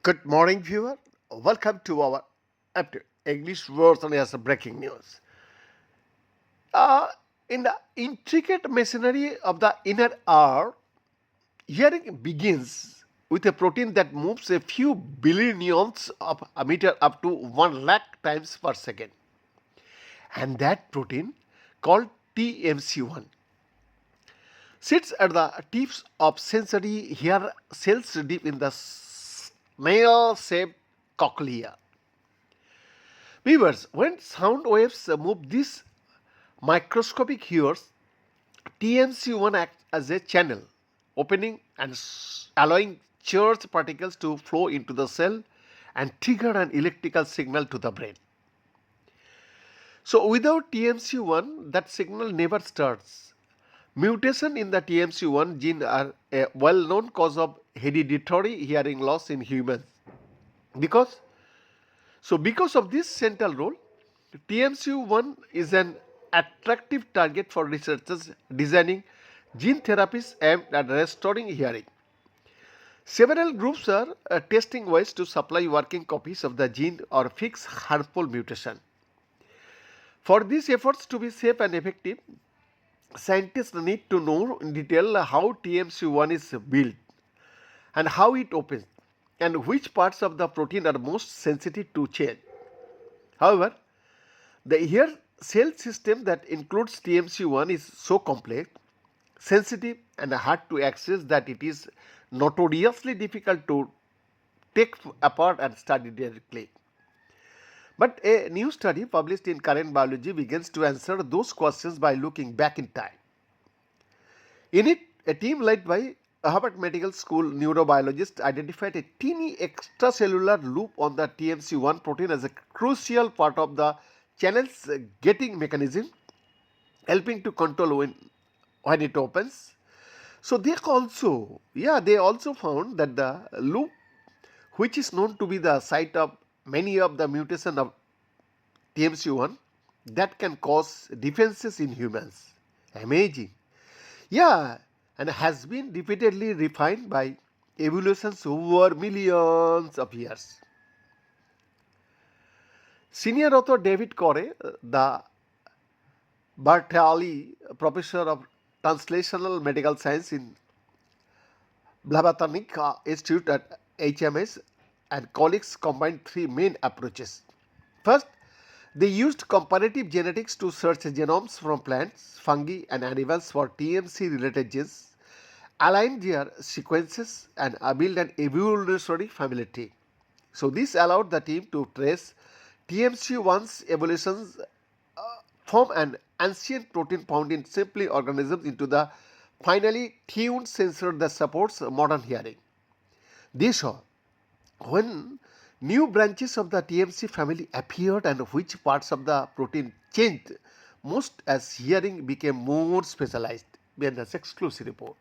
Good morning, viewer. Welcome to our English version as a breaking news. Uh, in the intricate machinery of the inner ear, hearing begins with a protein that moves a few billionths of a meter up to 1 lakh times per second. And that protein, called TMC1, sits at the tips of sensory hair cells deep in the snail shaped cochlea. Viewers, when sound waves move these microscopic hairs, TMC1 acts as a channel, opening and allowing charged particles to flow into the cell and trigger an electrical signal to the brain. So, without TMC1, that signal never starts. Mutation in the TMC1 gene are a well known cause of hereditary hearing loss in humans. Because because of this central role, TMC1 is an attractive target for researchers designing gene therapies aimed at restoring hearing. Several groups are testing ways to supply working copies of the gene or fix harmful mutation. For these efforts to be safe and effective, scientists need to know in detail how TMC1 is built and how it opens and which parts of the protein are most sensitive to change. However, the hair cell system that includes TMC1 is so complex, sensitive, and hard to access that it is notoriously difficult to take apart and study directly. But a new study published in Current Biology begins to answer those questions by looking back in time. In it, a team led by Harvard Medical School neurobiologists identified a teeny extracellular loop on the TMC1 protein as a crucial part of the channel's gating mechanism, helping to control when it opens. So they also found that the loop, which is known to be the site of many of the mutations of TMC1, that can cause defenses in humans. Amazing. Yeah, and has been repeatedly refined by evolutions over millions of years. Senior author David Corey, the Bartali Professor of Translational Medical Science in Blavatnik Institute at HMS, and colleagues combined three main approaches. First, they used comparative genetics to search genomes from plants, fungi, and animals for TMC related genes, aligned their sequences, and build an evolutionary familiarity. So, this allowed the team to trace TMC1's evolutions from an ancient protein found in simple organisms into the finely tuned sensor that supports modern hearing. They saw when new branches of the TMC family appeared and which parts of the protein changed most as hearing became more specialized. BNS exclusive report.